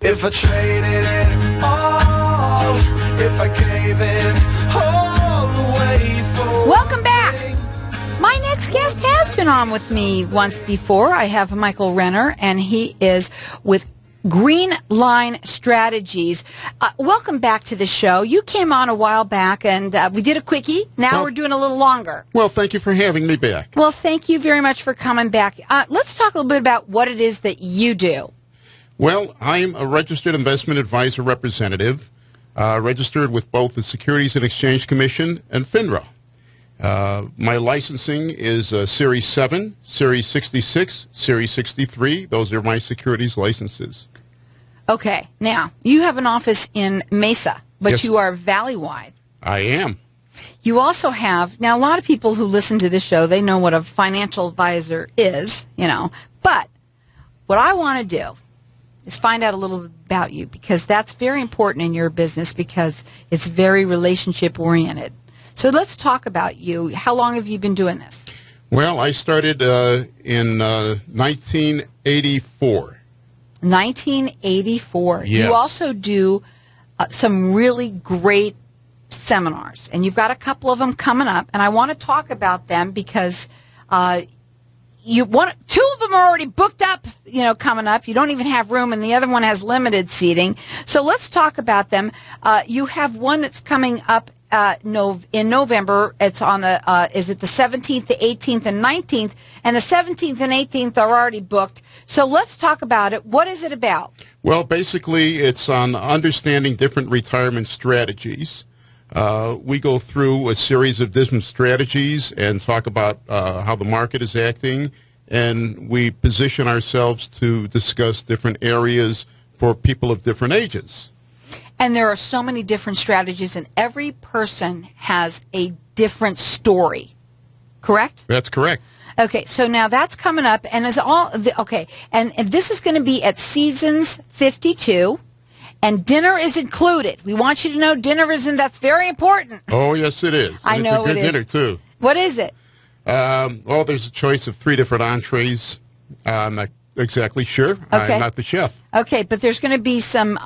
If I traded it all, if I gave it all away for... Welcome back. My next guest has been on with me once before. I have Michael Rennar, and he is with Green Line Strategies. Welcome back to the show. You came on a while back, and we did a quickie. Now we're doing a little longer. Well, thank you for having me back. Well, thank you very much for coming back. Let's talk a little bit about what it is that you do. Well, I'm a registered investment advisor representative, registered with both the Securities and Exchange Commission and FINRA. My licensing is Series 7, Series 66, Series 63. Those are my securities licenses. Okay. Now, you have an office in Mesa, but Yes. you are valley-wide. I am. You also have, now a lot of people who listen to this show, they know what a financial advisor is, but what I want to do is find out a little bit about you, because that's very important in your business, because it's very relationship-oriented. So let's talk about you. How long have you been doing this? Well, I started in 1984. 1984. Yes. You also do some really great seminars, and you've got a couple of them coming up, and I want to talk about them because two of them are already booked up, coming up. You don't even have room, and the other one has limited seating. So let's talk about them. You have one that's coming up in November. It's on is it the 17th, the 18th, and 19th? And the 17th and 18th are already booked. So let's talk about it. What is it about? Well, basically, it's on understanding different retirement strategies. We go through a series of different strategies and talk about how the market is acting, and we position ourselves to discuss different areas for people of different ages. And there are so many different strategies, and every person has a different story, correct? That's correct. Okay, so now that's coming up, and and this is going to be at Seasons 52, and dinner is included. We want you to know dinner that's very important. Oh, yes, it is. I know it's a good it is. dinner, too. What is it? Well, there's a choice of 3 different entrees. I'm not exactly sure. Okay. I'm not the chef. Okay, but there's going to be some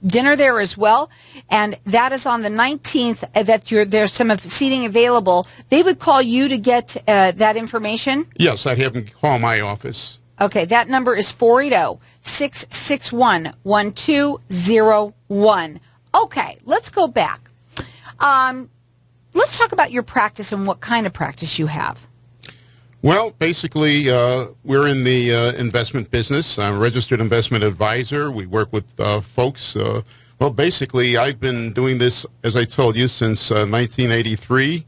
dinner there as well, and that is on the 19th. There's some seating available. They would call you to get that information? Yes, I'd have them call my office. Okay, that number is 480-661-1201. Okay, let's go back. Let's talk about your practice and what kind of practice you have. Well, basically, we're in the investment business. I'm a registered investment advisor. We work with folks. Well, basically, I've been doing this, as I told you, since 1983,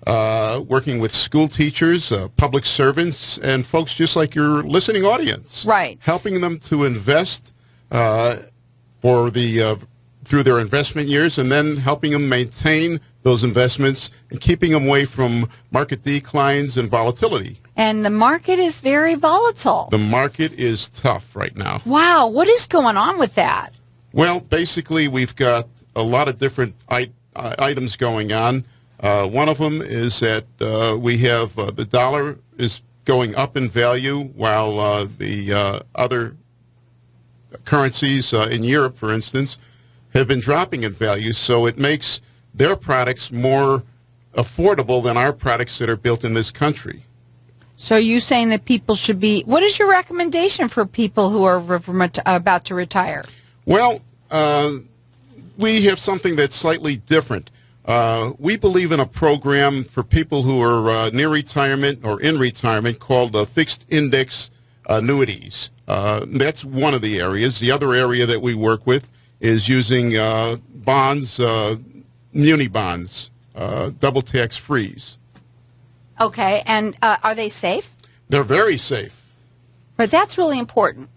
working with school teachers, public servants, and folks just like your listening audience. Right. Helping them to invest through their investment years, and then helping them maintain those investments and keeping them away from market declines and volatility. And the market is very volatile. The market is tough right now. Wow, what is going on with that? Well, basically, we've got a lot of different items going on. One of them is that we have the dollar is going up in value, while the other currencies in Europe, for instance, have been dropping in value. So it makes their products more affordable than our products that are built in this country. So you saying that people should be, what is your recommendation for people who are about to retire? Well, we have something that's slightly different. We believe in a program for people who are near retirement or in retirement called fixed index annuities. That's one of the areas. The other area that we work with is using bonds, muni bonds, double tax freeze. Okay, and are they safe? They're very safe. But that's really important.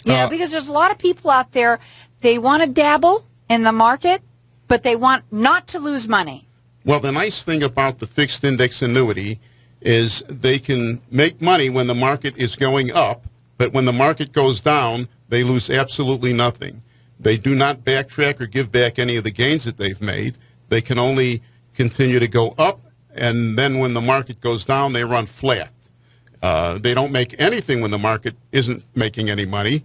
Because there's a lot of people out there, they want to dabble in the market, but they want not to lose money. Well, the nice thing about the fixed index annuity is they can make money when the market is going up, but when the market goes down, they lose absolutely nothing. They do not backtrack or give back any of the gains that they've made. They can only continue to go up, and then when the market goes down, they run flat. They don't make anything when the market isn't making any money.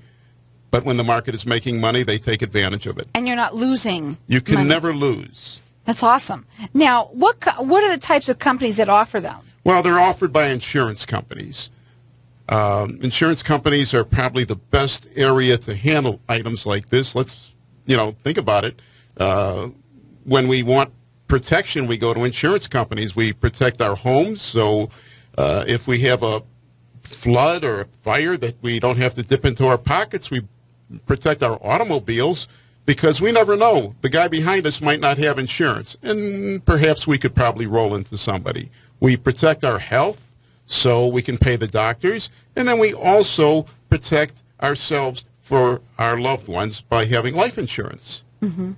But when the market is making money, they take advantage of it. And you're not losing You can money. never lose. That's awesome. Now, what are the types of companies that offer them? Well, they're offered by insurance companies. Insurance companies are probably the best area to handle items like this. Let's, think about it. When we want protection, we go to insurance companies. We protect our homes. So if we have a flood or a fire, that we don't have to dip into our pockets, we protect our automobiles, because we never know. The guy behind us might not have insurance, and perhaps we could probably roll into somebody. We protect our health so we can pay the doctors, and then we also protect ourselves for our loved ones by having life insurance. Mm-hmm.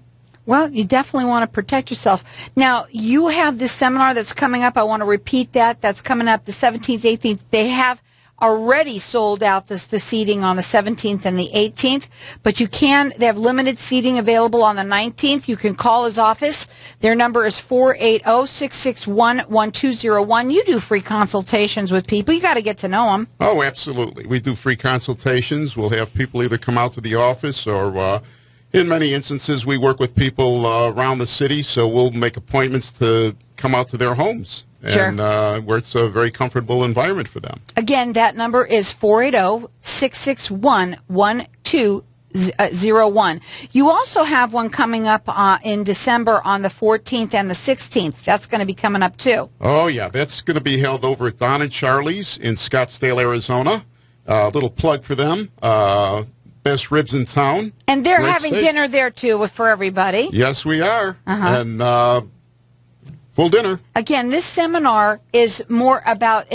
Well, you definitely want to protect yourself. Now, you have this seminar that's coming up. I want to repeat that. That's coming up the 17th, 18th. They have already sold out the seating on the 17th and the 18th, but they have limited seating available on the 19th. You can call his office. Their number is 480-661-1201. You do free consultations with people. You got to get to know them. Oh, absolutely. We do free consultations. We'll have people either come out to the office or in many instances, we work with people around the city, so we'll make appointments to come out to their homes. Sure. And where it's a very comfortable environment for them. Again, that number is 480-661-1201. You also have one coming up in December on the 14th and the 16th. That's going to be coming up, too. Oh, yeah. That's going to be held over at Don and Charlie's in Scottsdale, Arizona. A little plug for them. Best ribs in town. And they're Great having steak. dinner there, too, for everybody. Yes, we are. Uh-huh. And full dinner. Again, this seminar is more about,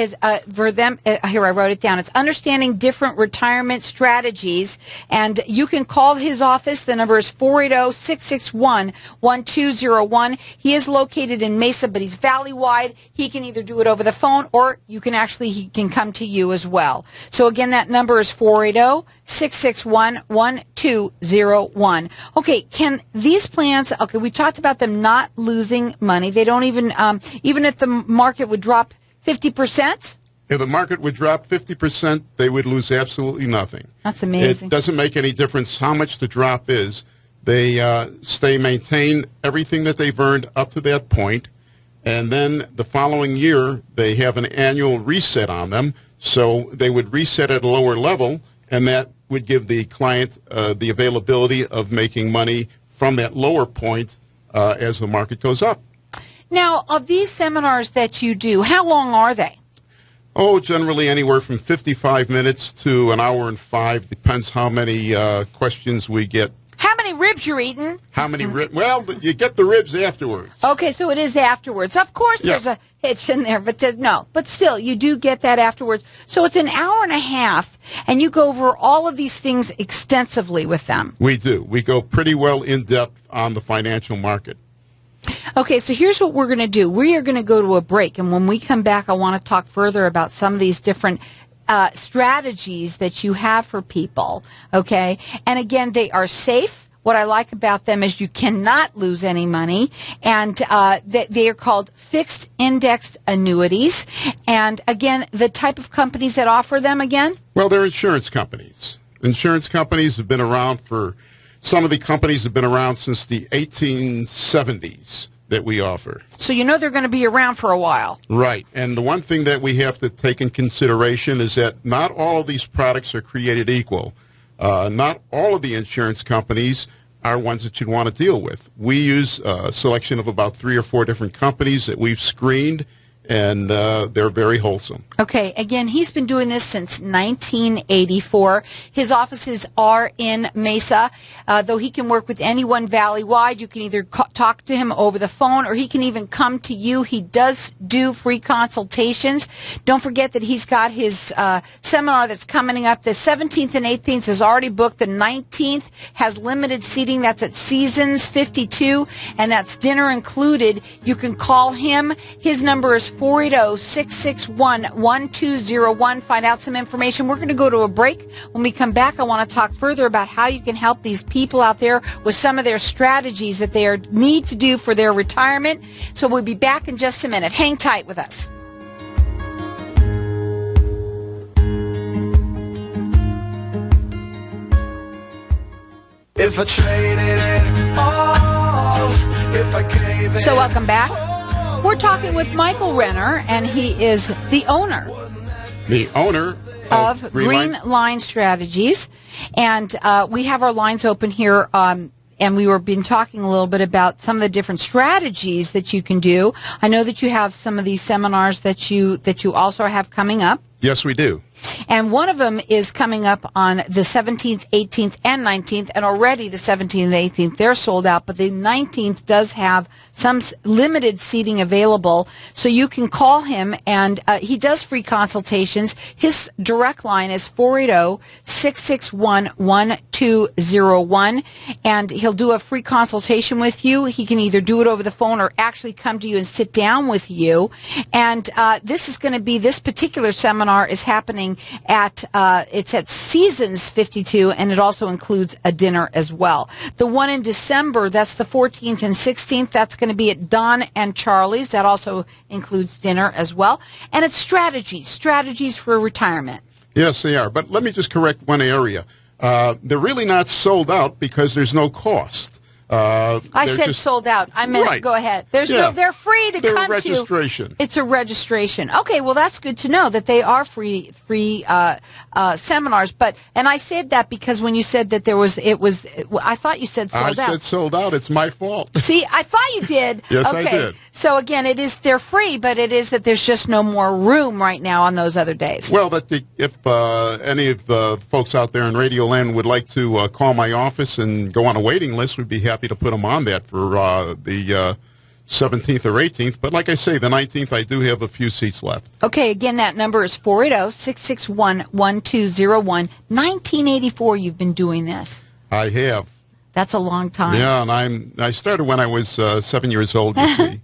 for them, here I wrote it down, it's understanding different retirement strategies, and you can call his office. The number is 480-661-1201. He is located in Mesa, but he's valley-wide. He can either do it over the phone, or he can come to you as well. So again, that number is 480-661-1201. Okay, can these plans, we talked about them not losing money. They don't even if the market would drop 50%? If the market would drop 50%, they would lose absolutely nothing. That's amazing. It doesn't make any difference how much the drop is. They maintain everything that they've earned up to that point, and then the following year they have an annual reset on them, so they would reset at a lower level, and that would give the client the availability of making money from that lower point as the market goes up. Now, of these seminars that you do, how long are they? Oh, generally anywhere from 55 minutes to an hour and 5. Depends how many questions we get. How many ribs you're eating? How many ribs? Well, you get the ribs afterwards. Okay, so it is afterwards. Of course there's a hitch in there, but no. But still, you do get that afterwards. So it's an hour and a half, and you go over all of these things extensively with them. We do. We go pretty well in depth on the financial market. Okay, so here's what we're going to do. We are going to go to a break, and when we come back, I want to talk further about some of these different strategies that you have for people, okay? And again, they are safe. What I like about them is you cannot lose any money, and they are called fixed indexed annuities. And again, the type of companies that offer them again? Well, they're insurance companies. Insurance companies have been around some of the companies have been around since the 1870s that we offer. So you know they're going to be around for a while. Right. And the one thing that we have to take in consideration is that not all of these products are created equal. Not all of the insurance companies are ones that you'd want to deal with. We use a selection of about 3 or 4 different companies that we've screened, and they're very wholesome. Okay, again, he's been doing this since 1984. His offices are in Mesa, though he can work with anyone valley-wide. You can either talk to him over the phone, or he can even come to you. He does do free consultations. Don't forget that he's got his seminar that's coming up. The 17th and 18th is already booked. The 19th has limited seating. That's at Seasons 52, and that's dinner included. You can call him. His number is 480-661-1201. Find out some information. We're going to go to a break. When we come back, I want to talk further about how you can help these people out there with some of their strategies that they need to do for their retirement. So we'll be back in just a minute. Hang tight with us. If I traded it all, if I gave it. So welcome back. We're talking with Michael Rennar, and he is the owner of Green Line Strategies. And we have our lines open here, and we were been talking a little bit about some of the different strategies that you can do. I know that you have some of these seminars that you also have coming up. Yes, we do. And one of them is coming up on the 17th, 18th, and 19th, and already the 17th and 18th, they're sold out, but the 19th does have some limited seating available, so you can call him, and he does free consultations. His direct line is 480-661-1201, and he'll do a free consultation with you. He can either do it over the phone or actually come to you and sit down with you, and this particular seminar is happening it's at Seasons 52, and it also includes a dinner as well. The one in December, that's the 14th and 16th, that's going to be at Don and Charlie's. That also includes dinner as well. And it's strategies for retirement. Yes, they are. But let me just correct one area. They're really not sold out because there's no cost. I said sold out. I meant right. Go ahead. They're free to come to. Registration. It's a registration. Okay, well that's good to know that they are free seminars. And I said that because when you said that I thought you said sold out. I said sold out. It's my fault. See, I thought you did. Yes, okay. I did. So again, they're free, but it is that there's just no more room right now on those other days. Well, if any of the folks out there in Radio Land would like to call my office and go on a waiting list, we'd be happy to put them on that for the 17th or 18th. But like I say, the 19th, I do have a few seats left. Okay, again, that number is 480-661-1201. 1984, you've been doing this. I have. That's a long time. Yeah, and I started when I was 7 years old, you see.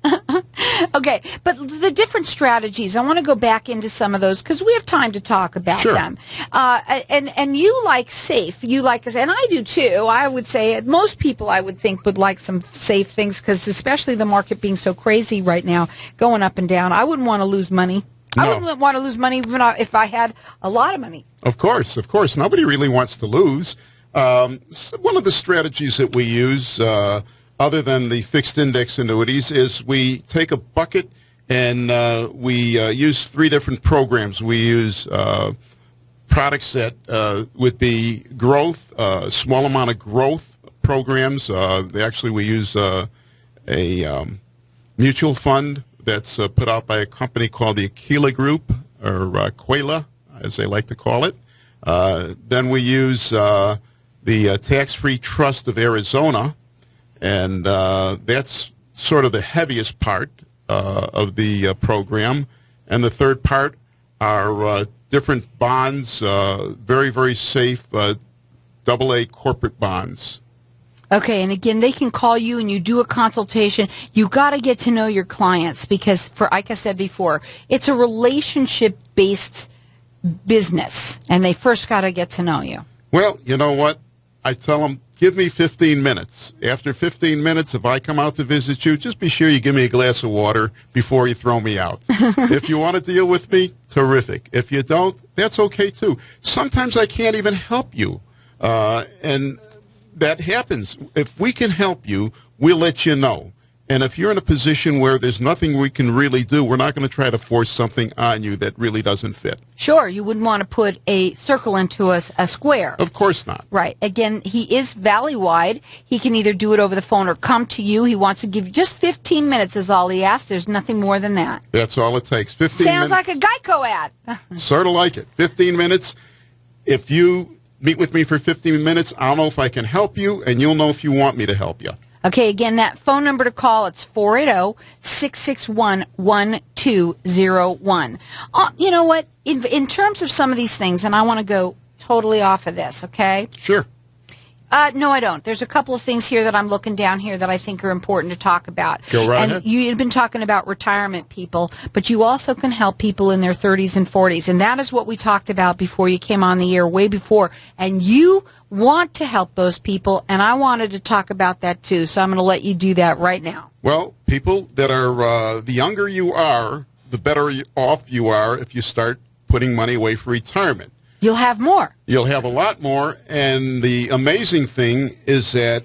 Okay, but the different strategies, I want to go back into some of those because we have time to talk about them. And you like safe. You like, and I do too. I would say most people I would think would like some safe things because especially the market being so crazy right now, going up and down. I wouldn't want to lose money. No. I wouldn't want to lose money even if I had a lot of money. Of course. Nobody really wants to lose. One of the strategies that we use, other than the fixed index annuities, is we take a bucket and we use three different programs. We use products that would be growth, a small amount of growth programs. We use a mutual fund that's put out by a company called the Aquila Group, or Quela, as they like to call it. Then we use the Tax-Free Trust of Arizona, and that's sort of the heaviest part of the program. And the third part are different bonds, very, very safe AA corporate bonds. Okay, and again, they can call you and you do a consultation. You got to get to know your clients because, like I said before, it's a relationship-based business, and they first got to get to know you. Well, you know what? I tell them, give me 15 minutes. After 15 minutes, if I come out to visit you, just be sure you give me a glass of water before you throw me out. If you want to deal with me, terrific. If you don't, that's okay too. Sometimes I can't even help you, and that happens. If we can help you, we'll let you know. And if you're in a position where there's nothing we can really do, we're not going to try to force something on you that really doesn't fit. Sure, you wouldn't want to put a circle into a square. Of course not. Right. Again, he is valley-wide. He can either do it over the phone or come to you. He wants to give you just 15 minutes is all he asks. There's nothing more than that. That's all it takes. 15 Sounds minutes. like a Geico ad. Sort of like it. 15 minutes. If you meet with me for 15 minutes, I'll know if I can help you, and you'll know if you want me to help you. Okay, again, that phone number to call, it's 480-661-1201. You know what? In terms of some of these things, and I want to go totally off of this, okay? Sure. No, I don't. There's a couple of things here that I'm looking down here that I think are important to talk about. Go right ahead. You've been talking about retirement people, but you also can help people in their 30s and 40s, and that is what we talked about before you came on the air, way before. And you want to help those people, and I wanted to talk about that too, so I'm going to let you do that right now. Well, people that are, the younger you are, the better off you are if you start putting money away for retirement. You'll have more. You'll have a lot more, and the amazing thing is that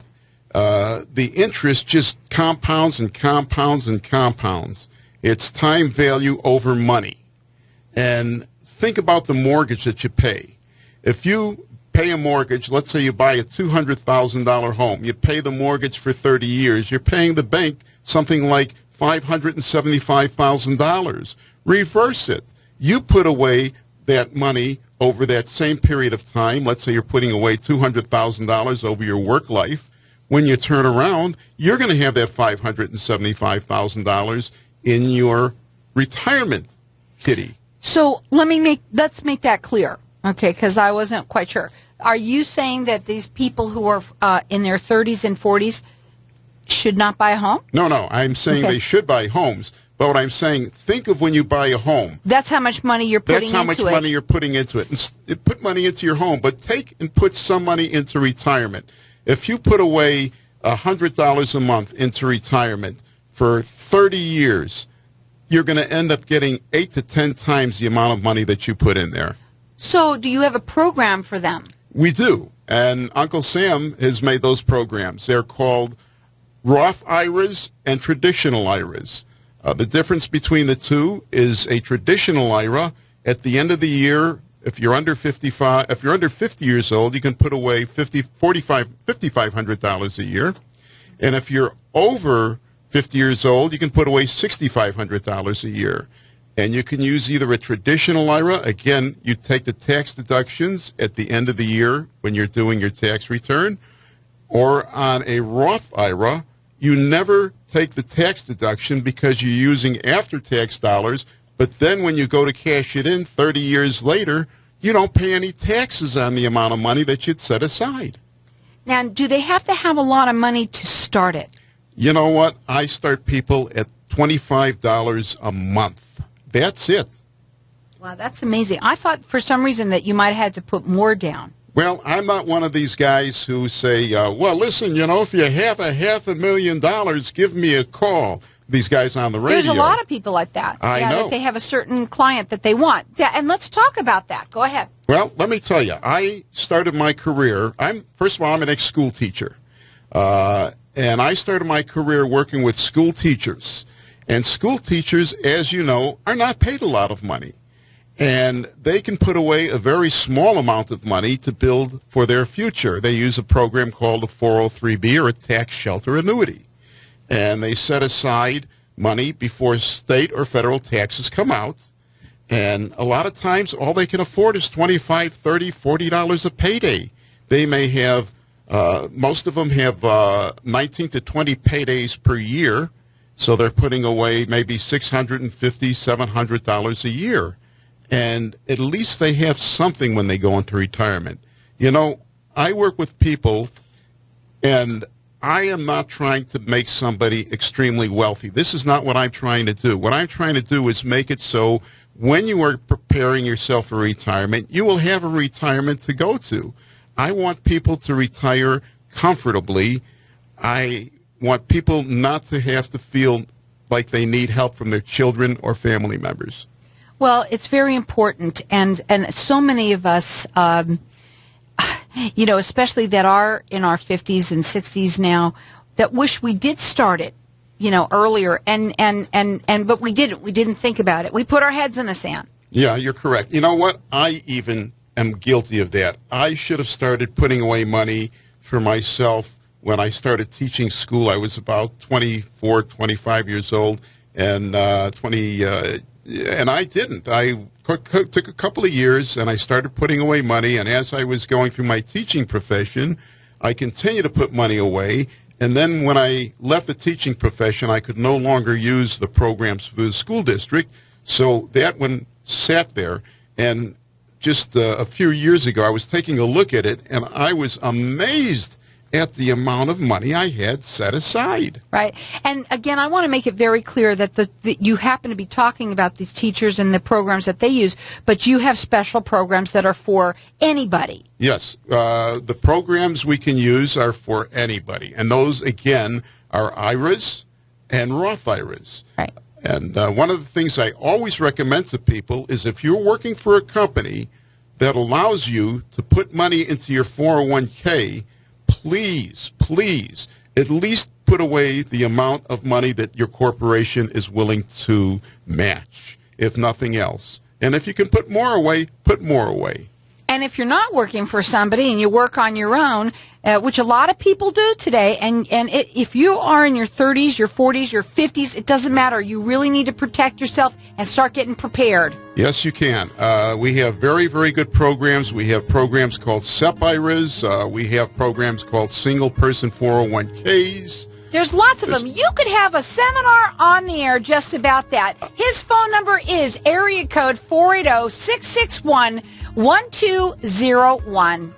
the interest just compounds and compounds and compounds. It's time value over money. And think about the mortgage that you pay. If you pay a mortgage, let's say you buy a $200,000 home, you pay the mortgage for 30 years, you're paying the bank something like $575,000. Reverse it. You put away that money over that same period of time. Let's say you're putting away $200,000 over your work life. When you turn around, you're going to have that $575,000 in your retirement kitty. So let's make that clear, okay, because I wasn't quite sure. Are you saying that these people who are in their 30s and 40s should not buy a home? No, I'm saying Okay. they should buy homes. But what I'm saying, think of when you buy a home. That's how much money you're putting into it. That's how much money you're putting into it. And put money into your home, but take and put some money into retirement. If you put away $100 a month into retirement for 30 years, you're going to end up getting 8 to 10 times the amount of money that you put in there. So do you have a program for them? We do. And Uncle Sam has made those programs. They're called Roth IRAs and traditional IRAs. The difference between the two is a traditional IRA, at the end of the year, if you're under 50 years old, you can put away $5,500 a year. And if you're over 50 years old, you can put away $6,500 a year. And you can use either a traditional IRA. Again, you take the tax deductions at the end of the year when you're doing your tax return. Or on a Roth IRA, you never take the tax deduction because you're using after-tax dollars. But then when you go to cash it in 30 years later, you don't pay any taxes on the amount of money that you'd set aside. Now, do they have to have a lot of money to start it? You know what? I start people at $25 a month. That's it. Wow, that's amazing. I thought for some reason that you might have had to put more down. Well, I'm not one of these guys who say, well, listen, if you have $500,000, give me a call. These guys on the radio. There's a lot of people like that. I know. That they have a certain client that they want. Yeah, and let's talk about that. Go ahead. Well, let me tell you, I started my career, first of all, I'm an ex-school teacher. And I started my career working with school teachers. And school teachers, as you know, are not paid a lot of money. And they can put away a very small amount of money to build for their future. They use a program called a 403B, or a tax shelter annuity. And they set aside money before state or federal taxes come out. And a lot of times, all they can afford is $25, $30, $40 a payday. They may have, most of them have 19 to 20 paydays per year. So they're putting away maybe $650, $700 a year. And at least they have something when they go into retirement. I work with people, and I am not trying to make somebody extremely wealthy. This is not what I'm trying to do. What I'm trying to do is make it so when you are preparing yourself for retirement, you will have a retirement to go to. I want people to retire comfortably. I want people not to have to feel like they need help from their children or family members. Well, it's very important, and so many of us, especially that are in our 50s and 60s now, that wish we did start it, earlier, but we didn't. We didn't think about it. We put our heads in the sand. Yeah, you're correct. You know what? I even am guilty of that. I should have started putting away money for myself when I started teaching school. I was about 24, 25 years old, and and I didn't. I took a couple of years, and I started putting away money. And as I was going through my teaching profession, I continued to put money away. And then when I left the teaching profession, I could no longer use the programs for the school district. So that one sat there. And just a few years ago, I was taking a look at it, and I was amazed at the amount of money I had set aside. Right. And again, I want to make it very clear that you happen to be talking about these teachers and the programs that they use, but you have special programs that are for anybody. Yes. The programs we can use are for anybody. And those, again, are IRAs and Roth IRAs. Right. And one of the things I always recommend to people is if you're working for a company, that allows you to put money into your 401k, please, please, at least put away the amount of money that your corporation is willing to match, if nothing else. And if you can put more away, put more away. And if you're not working for somebody and you work on your own, which a lot of people do today, if you are in your 30s, your 40s, your 50s, it doesn't matter. You really need to protect yourself and start getting prepared. Yes, you can. We have very, very good programs. We have programs called SEP-IRAs. We have programs called single-person 401ks. There's lots of them. You could have a seminar on the air just about that. His phone number is area code 480-661-1201.